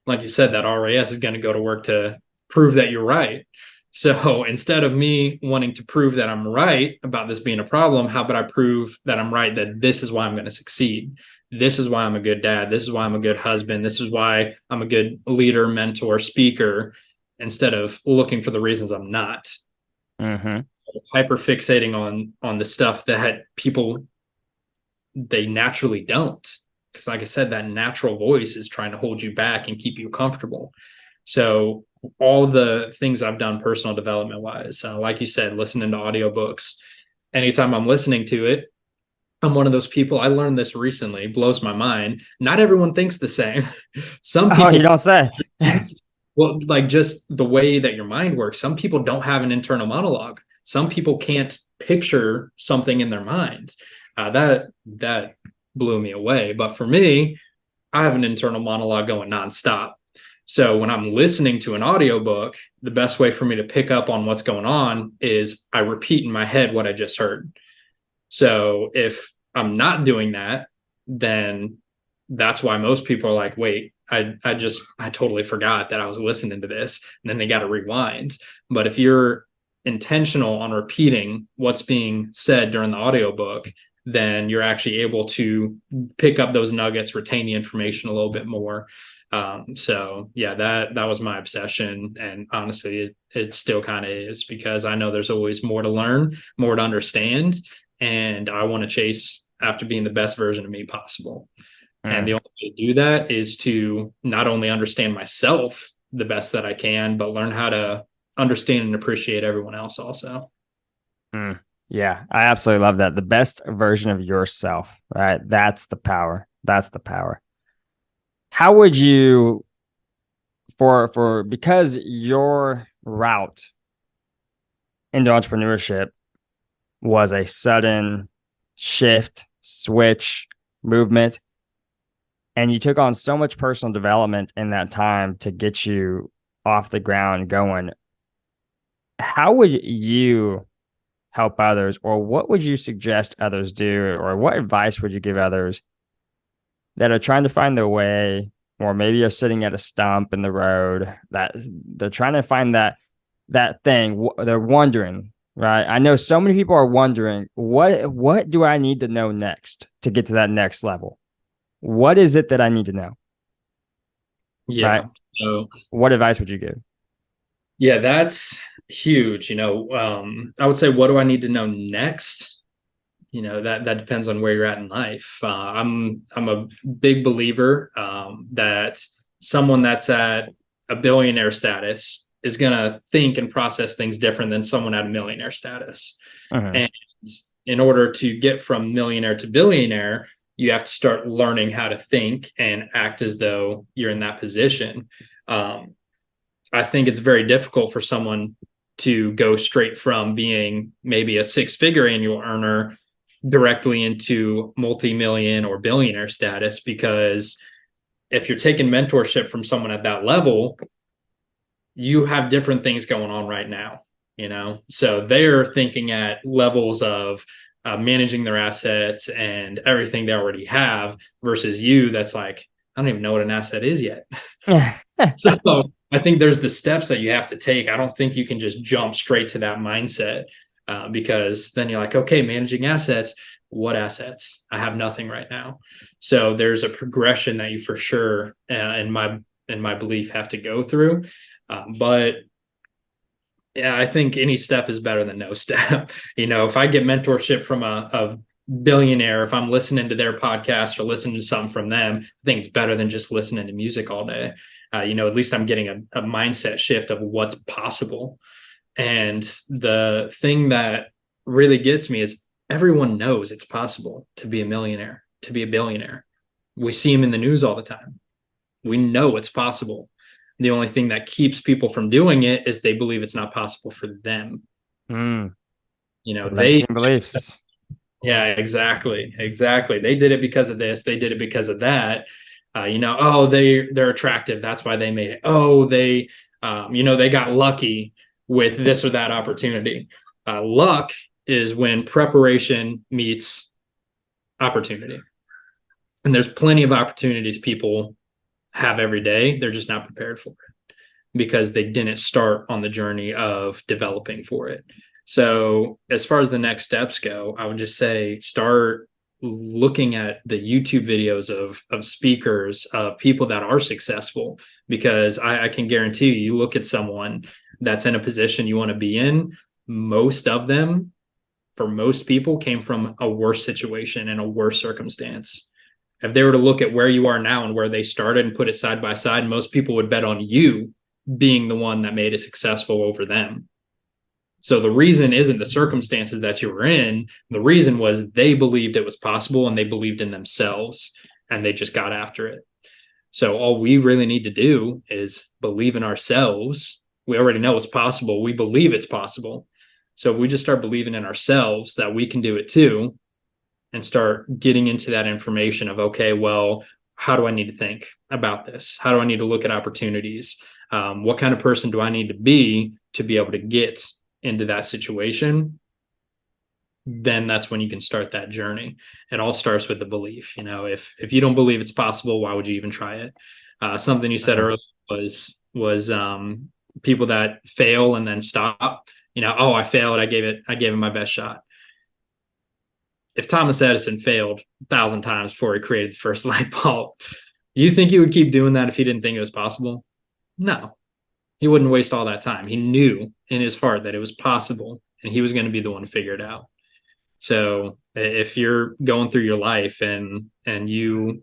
Like you said, that RAS is going to go to work to prove that you're right. So instead of me wanting to prove that I'm right about this being a problem, how about I prove that I'm right, that this is why I'm going to succeed. This is why I'm a good dad. This is why I'm a good husband. This is why I'm a good leader, mentor, speaker, instead of looking for the reasons I'm not. Mm-hmm. Hyper fixating on the stuff that people, they naturally don't. Because like I said, that natural voice is trying to hold you back and keep you comfortable. So all the things I've done personal development wise, like you said, listening to audiobooks, anytime I'm listening to it, I'm one of those people. I learned this recently, blows my mind. Not everyone thinks the same. Some people, Oh, you don't say. well, like just the way that your mind works, some people don't have an internal monologue. Some people can't picture something in their mind. That blew me away. But for me, I have an internal monologue going nonstop. So when I'm listening to an audiobook, the best way for me to pick up on what's going on is I repeat in my head what I just heard. So if I'm not doing that, then that's why most people are like, wait, I totally forgot that I was listening to this. And then they got to rewind. But if you're intentional on repeating what's being said during the audiobook, then you're actually able to pick up those nuggets, retain the information a little bit more. So yeah, that was my obsession. And honestly, it still kind of is, because I know there's always more to learn, more to understand. And I want to chase after being the best version of me possible. And the Mm, only way to do that is to not only understand myself the best that I can, but learn how to understand and appreciate everyone else also. mm. Yeah, I absolutely love that. The best version of yourself, right? That's the power. That's the power. How would you, for because your route into entrepreneurship was a sudden shift, switch, movement, and you took on so much personal development in that time to get you off the ground going, how would you help others, or what would you suggest others do, or what advice would you give others that are trying to find their way, or maybe are sitting at a stump in the road, that they're trying to find that thing, they're wondering, right? I know so many people are wondering, what do I need to know next to get to that next level? What is it that I need to know, right? Yeah. So What advice would you give? yeah, that's huge. I would say, what do I need to know next? That depends on where you're at in life. I'm a big believer that someone that's at a billionaire status is going to think and process things different than someone at a millionaire status. Mhm. And in order to get from millionaire to billionaire, you have to start learning how to think and act as though you're in that position. Um, I think it's very difficult for someone to go straight from being maybe a six-figure annual earner directly into multi-million or billionaire status, because if you're taking mentorship from someone at that level, you have different things going on right now, so they're thinking at levels of managing their assets and everything they already have, versus you that's like, I don't even know what an asset is yet. So I think there's the steps that you have to take. I don't think you can just jump straight to that mindset, because then you're like, okay, managing assets. What assets? I have nothing right now. So there's a progression that you for sure, in my belief, have to go through. But yeah, I think any step is better than no step. If I get mentorship from a billionaire, if I'm listening to their podcast or listening to something from them, I think it's better than just listening to music all day. At least I'm getting a mindset shift of what's possible. And the thing that really gets me is everyone knows it's possible to be a millionaire, to be a billionaire. We see them in the news all the time. We know it's possible. The only thing that keeps people from doing it is they believe it's not possible for them. Mm, They, limiting beliefs. yeah, exactly. They did it because of this. They did it because of that. Oh, they're attractive. That's why they made it. Oh, they got lucky with this or that opportunity. Luck is when preparation meets opportunity. And there's plenty of opportunities people have every day. They're just not prepared for it because they didn't start on the journey of developing for it. So, as far as the next steps go, I would just say start looking at the YouTube videos of speakers, of people that are successful, because I can guarantee you look at someone that's in a position you want to be in, most of them, for most people, came from a worse situation and a worse circumstance. If they were to look at where you are now and where they started and put it side by side, most people would bet on you being the one that made it successful over them. So the reason isn't the circumstances that you were in. The reason was they believed it was possible and they believed in themselves and they just got after it. So all we really need to do is believe in ourselves. We already know it's possible. We believe it's possible. So if we just start believing in ourselves that we can do it too, and start getting into that information of, okay, well, how do I need to think about this? How do I need to look at opportunities? What kind of person do I need to be able to get into that situation? then that's when you can start that journey. It all starts with the belief. If you don't believe it's possible, why would you even try it? Something you said Mm. earlier was people that fail and then stop. Oh, I failed. I gave it my best shot. If Thomas Edison failed 1,000 times before he created the first light bulb, you think he would keep doing that if he didn't think it was possible? No, he wouldn't waste all that time. He knew in his heart that it was possible, and he was going to be the one to figure it out. So if you're going through your life and you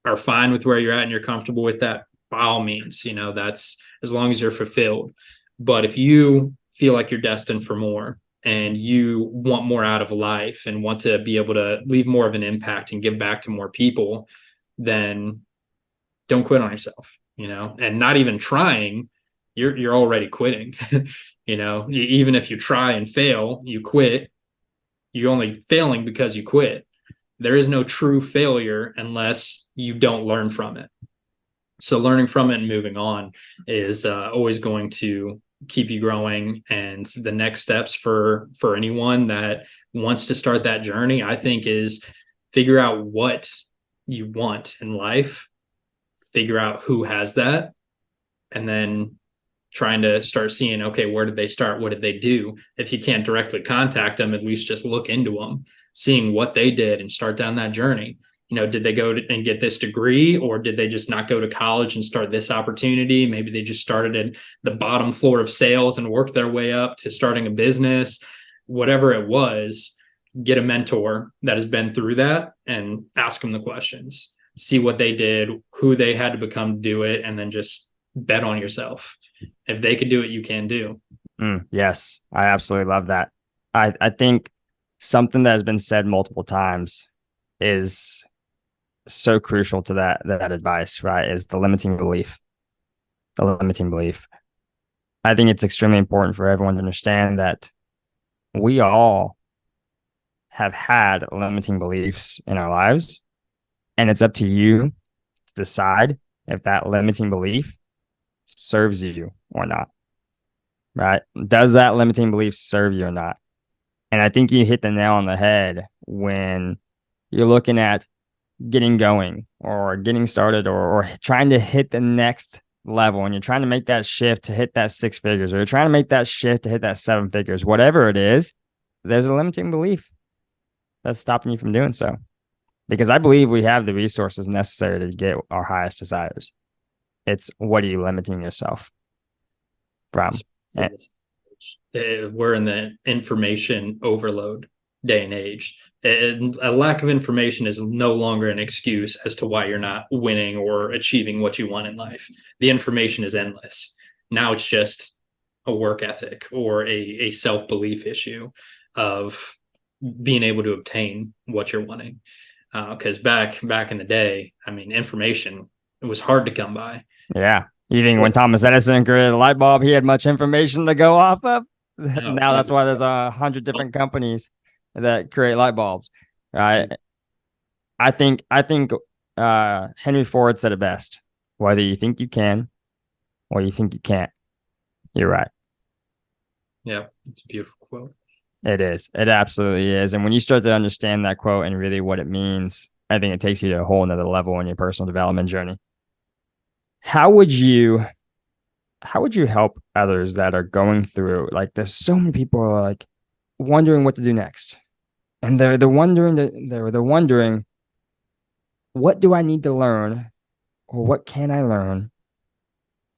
are fine with where you're at and you're comfortable with that, by all means, that's as long as you're fulfilled. But if you feel like you're destined for more and you want more out of life and want to be able to leave more of an impact and give back to more people, then don't quit on yourself, and not even trying, you're already quitting. Even if you try and fail, you quit, you're only failing because you quit. There is no true failure unless you don't learn from it. So learning from it and moving on is always going to keep you growing. And the next steps for anyone that wants to start that journey, I think, is figure out what you want in life, figure out who has that, and then trying to start seeing, okay, where did they start? What did they do? If you can't directly contact them, at least just look into them, seeing what they did and start down that journey. Did they go and get this degree, or did they just not go to college and start this opportunity? Maybe they just started at the bottom floor of sales and worked their way up to starting a business. Whatever it was, get a mentor that has been through that and ask them the questions, see what they did, who they had to become to do it, and then just bet on yourself. If they could do it, you can do. Yes, I absolutely love that. I think something that has been said multiple times is so crucial to that advice, right? Is the limiting belief. The limiting belief. I think it's extremely important for everyone to understand that we all have had limiting beliefs in our lives, and it's up to you to decide if that limiting belief serves you or not, right? Does that limiting belief serve you or not? And I think you hit the nail on the head when you're looking at getting going or getting started or trying to hit the next level, and you're trying to make that shift to hit that 6 figures, or you're trying to make that shift to hit that 7 figures, whatever it is, there's a limiting belief that's stopping you from doing so. Because I believe we have the resources necessary to get our highest desires. It's what are you limiting yourself from? We're in the information overload day and age. And a lack of information is no longer an excuse as to why you're not winning or achieving what you want in life. The information is endless. Now it's just a work ethic or a self-belief issue of being able to obtain what you're wanting. Because back in the day, I mean, information, it was hard to come by. Yeah. You think when Thomas Edison created the light bulb, he had much information to go off of? No, Now that's why there's 100 different companies that create light bulbs. Right. I think Henry Ford said it best. Whether you think you can or you think you can't, you're right. Yeah, it's a beautiful quote. It is. It absolutely is. And when you start to understand that quote and really what it means, I think it takes you to a whole nother level in your personal development journey. How would you help others that are going through, like, there's so many people are like wondering what to do next, and they're wondering, what do I need to learn, or what can I learn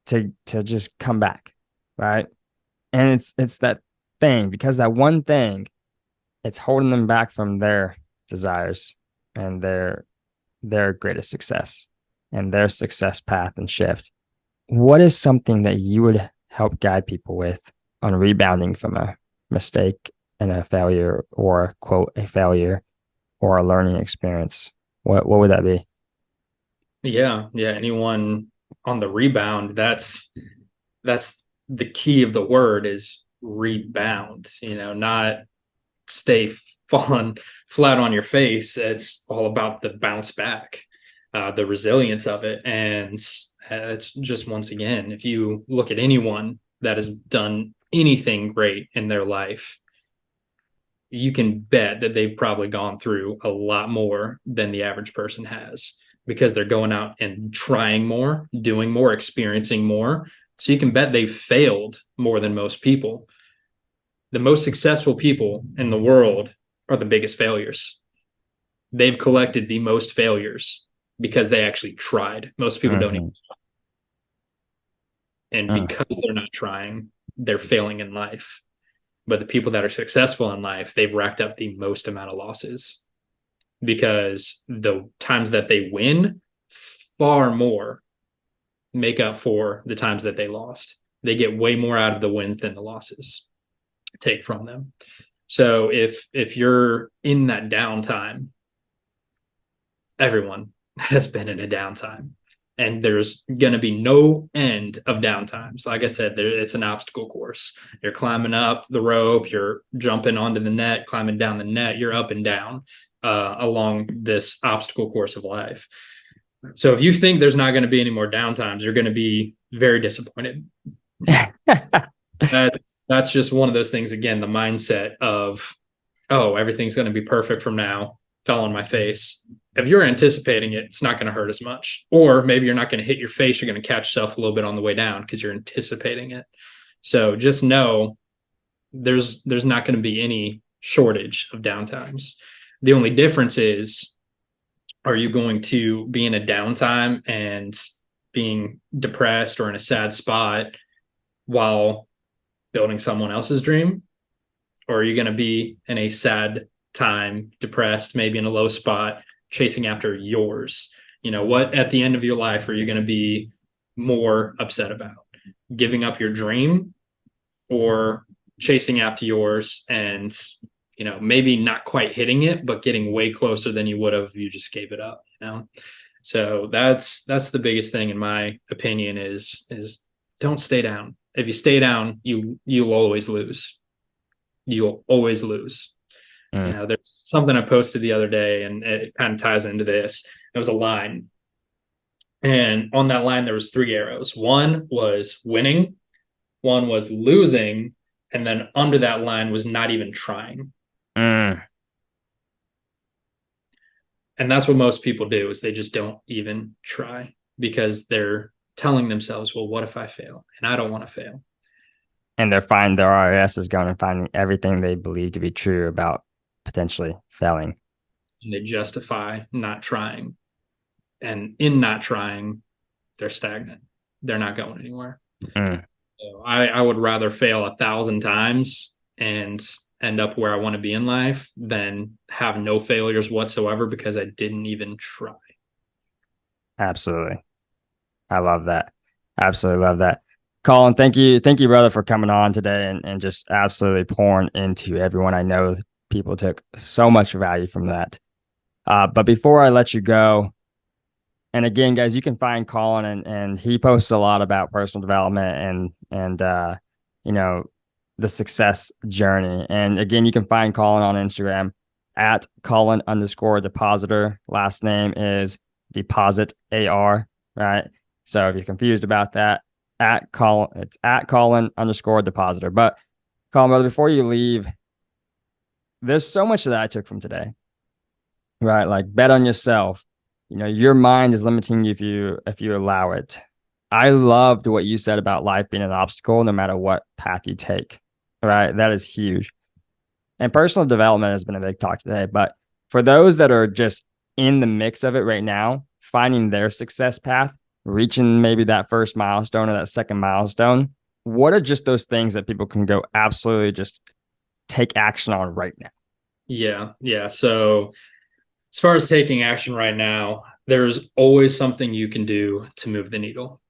to just come back, right? And it's that thing, because that one thing, it's holding them back from their desires and their greatest success and their success path and shift. What is something that you would help guide people with on rebounding from a mistake and a failure, or quote, a failure or a learning experience? What would that be? Yeah, anyone on the rebound, that's the key of the word, is rebound, not stay falling flat on your face. It's all about the bounce back, the resilience of it. And it's just, once again, if you look at anyone that has done anything great in their life, you can bet that they've probably gone through a lot more than the average person has, because they're going out and trying more, doing more, experiencing more. So you can bet they've failed more than most people. The most successful people in the world are the biggest failures. They've collected the most failures because they actually tried. Most people don't even. And because they're not trying, they're failing in life. But the people that are successful in life, they've racked up the most amount of losses, because the times that they win far more make up for the times that they lost. They get way more out of the wins than the losses take from them. So if you're in that downtime, everyone has been in a downtime, and there's going to be no end of downtimes. Like I said, it's an obstacle course. You're climbing up the rope, you're jumping onto the net, climbing down the net, you're up and down along this obstacle course of life. So if you think there's not going to be any more downtimes, you're going to be very disappointed. That's just one of those things. Again, the mindset of, oh, everything's going to be perfect from now, fell on my face. If you're anticipating it, it's not going to hurt as much. Or maybe you're not going to hit your face. You're going to catch yourself a little bit on the way down because you're anticipating it. So just know there's not going to be any shortage of downtimes. The only difference is, are you going to be in a downtime and being depressed or in a sad spot while building someone else's dream? Or are you going to be in a sad time, depressed, maybe in a low spot, chasing after yours? What at the end of your life are you going to be more upset about? Giving up your dream, or chasing after yours and maybe not quite hitting it, but getting way closer than you would have if you just gave it up? So that's the biggest thing, in my opinion, is don't stay down. If you stay down, you'll always lose. You'll always lose. There's something I posted the other day, and it kind of ties into this. It was a line, and on that line there was 3 arrows. One was winning, one was losing, and then under that line was not even trying. And that's what most people do, is they just don't even try, because they're telling themselves, well, what if I fail? And I don't want to fail. And their RS is going and finding everything they believe to be true about potentially failing. And they justify not trying. And in not trying, they're stagnant. They're not going anywhere. So I would rather fail 1,000 times and end up where I want to be in life than have no failures whatsoever because I didn't even try. Absolutely. I love that. Absolutely love that. Collin, thank you, brother, for coming on today and just absolutely pouring into everyone. I know people took so much value from that. But before I let you go, and again, guys, you can find Collin, and he posts a lot about personal development and the success journey. And again, you can find Collin on Instagram at Collin_Depositar. Last name is Deposit AR, right? So if you're confused about that, it's at Collin_Depositar. But Collin, brother, before you leave, there's so much that I took from today, right? Like, bet on yourself. Your mind is limiting you if you allow it. I loved what you said about life being an obstacle, no matter what path you take, right? That is huge. And personal development has been a big talk today. But for those that are just in the mix of it right now, finding their success path, reaching maybe that first milestone or that second milestone, what are just those things that people can go absolutely just take action on right now? Yeah. So as far as taking action right now, there's always something you can do to move the needle.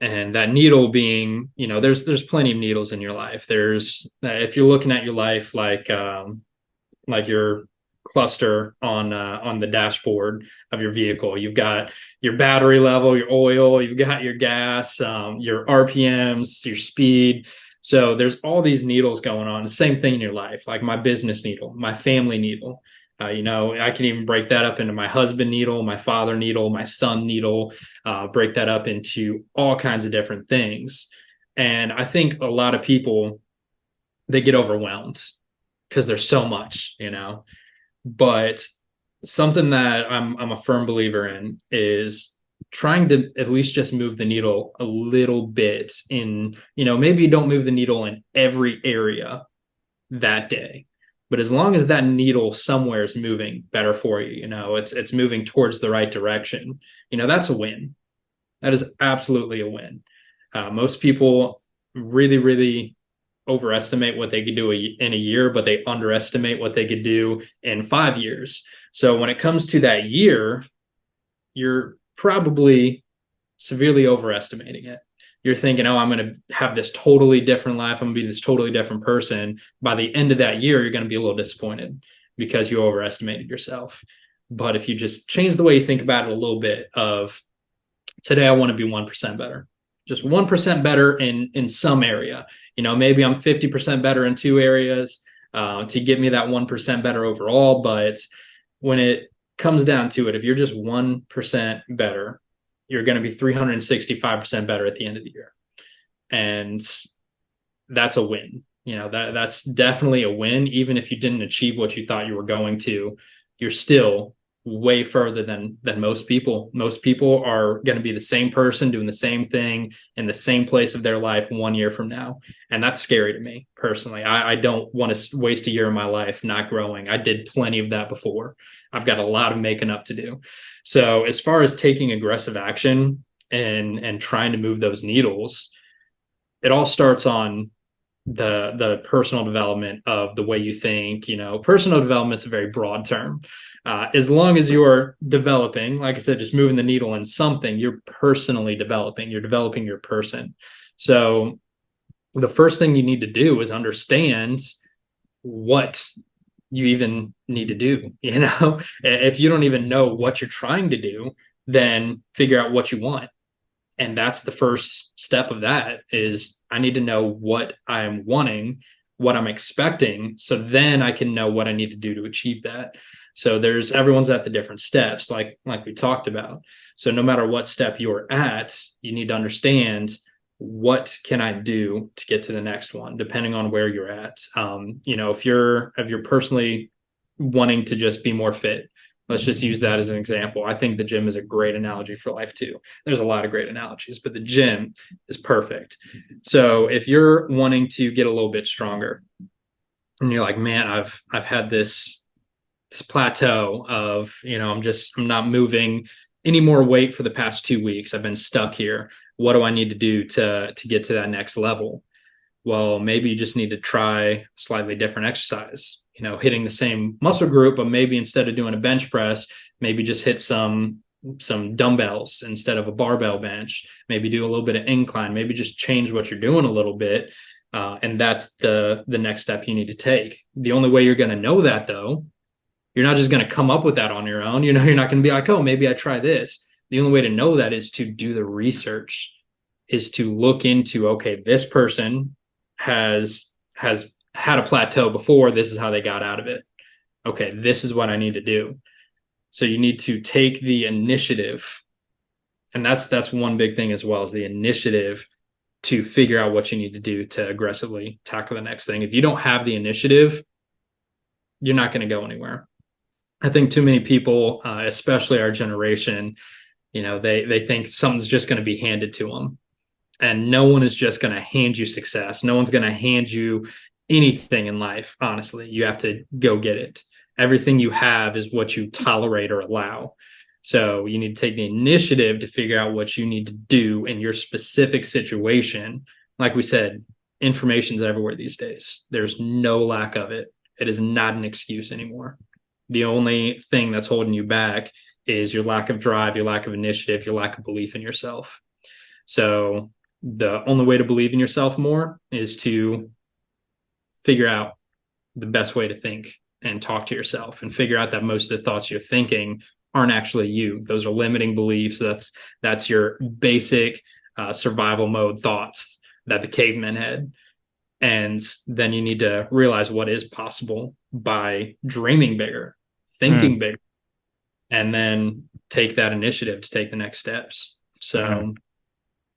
And that needle being, there's plenty of needles in your life. There's, if you're looking at your life like your cluster on the dashboard of your vehicle, you've got your battery level, your oil, you've got your gas, your RPMs, your speed. So there's all these needles going on. The same thing in your life, like my business needle, my family needle. I can even break that up into my husband needle, my father needle, my son needle, break that up into all kinds of different things. And I think a lot of people they get overwhelmed because there's so much, But something that I'm a firm believer in is trying to at least just move the needle a little bit in, maybe you don't move the needle in every area that day. But as long as that needle somewhere is moving better for you, it's moving towards the right direction, that's a win. That is absolutely a win. Most people really, really overestimate what they could do in a year, but they underestimate what they could do in 5 years. So when it comes to that year, you're probably severely overestimating it. You're thinking, oh, I'm going to have this totally different life. I'm going to be this totally different person. By the end of that year, you're going to be a little disappointed because you overestimated yourself. But if you just change the way you think about it a little bit of today, I want to be 1% better, just 1% better in some area. Maybe I'm 50% better in two areas to get me that 1% better overall. But when it comes down to it, if you're just 1% better, you're going to be 365% better at the end of the year. And that's a win. That's definitely a win. Even if you didn't achieve what you thought you were going to, you're still way further than most people. Most people are going to be the same person doing the same thing in the same place of their life 1 year from now. And that's scary to me personally. I don't want to waste a year of my life not growing. I did plenty of that before. I've got a lot of making up to do. So as far as taking aggressive action and trying to move those needles, it all starts on the personal development of the way you think. Personal development's a very broad term. As long as you're developing, like I said, just moving the needle in something, you're personally developing. You're developing your person. So the first thing you need to do is understand what you even need to do. If you don't even know what you're trying to do, then figure out what you want. And that's the first step of that is I need to know what I'm wanting, what I'm expecting, so then I can know what I need to do to achieve that. So everyone's at the different steps, like we talked about. So no matter what step you're at, you need to understand what can I do to get to the next one, depending on where you're at. If you're personally wanting to just be more fit, let's just use that as an example. I think the gym is a great analogy for life too. There's a lot of great analogies, but the gym is perfect. So if you're wanting to get a little bit stronger and you're like, man, I've had this plateau of, I'm not moving any more weight for the past 2 weeks. I've been stuck here. What do I need to do to get to that next level? Well, maybe you just need to try a slightly different exercise, hitting the same muscle group, but maybe instead of doing a bench press, maybe just hit some dumbbells instead of a barbell bench, maybe do a little bit of incline, maybe just change what you're doing a little bit. And that's the next step you need to take. The only way you're going to know that though, you're not just going to come up with that on your own. You're not going to be like, oh, maybe I try this. The only way to know that is to do the research, is to look into, okay, this person has had a plateau before. This is how they got out of it. Okay, this is what I need to do. So you need to take the initiative. And that's one big thing as well, is the initiative to figure out what you need to do to aggressively tackle the next thing. If you don't have the initiative, you're not going to go anywhere. I think too many people, especially our generation, they think something's just going to be handed to them. And no one is just going to hand you success. No one's going to hand you anything in life. Honestly, you have to go get it. Everything you have is what you tolerate or allow. So you need to take the initiative to figure out what you need to do in your specific situation. Like we said, information's everywhere these days. There's no lack of it. It is not an excuse anymore. The only thing that's holding you back is your lack of drive, your lack of initiative, your lack of belief in yourself. So the only way to believe in yourself more is to figure out the best way to think and talk to yourself, and figure out that most of the thoughts you're thinking aren't actually you. Those are limiting beliefs. That's your basic survival mode thoughts that the cavemen had. And then you need to realize what is possible by dreaming bigger, thinking bigger, and then take that initiative to take the next steps. So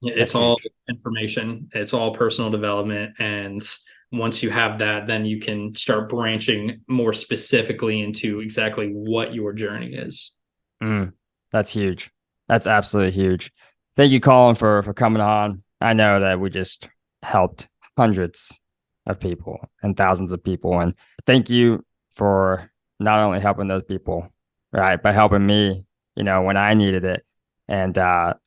it's all information. It's all personal development. And once you have that, then you can start branching more specifically into exactly what your journey is. That's huge. That's absolutely huge. Thank you, Collin, for coming on. I know that we just helped hundreds of people and thousands of people. And thank you for not only helping those people, right, but helping me, when I needed it. And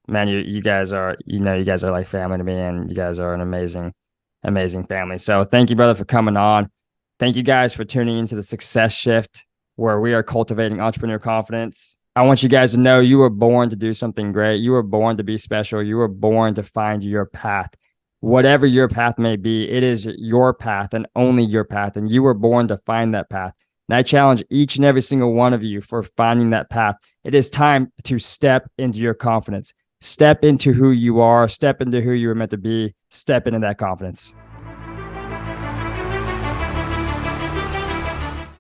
man, you guys are, you guys are like family to me, and you guys are an amazing, amazing family. So thank you, brother, for coming on. Thank you guys for tuning into the Success Shift, where we are cultivating entrepreneur confidence. I want you guys to know you were born to do something great. You were born to be special. You were born to find your path. Whatever your path may be, it is your path and only your path. And you were born to find that path. And I challenge each and every single one of you for finding that path. It is time to step into your confidence. Step into who you are. Step into who you were meant to be. Step into that confidence.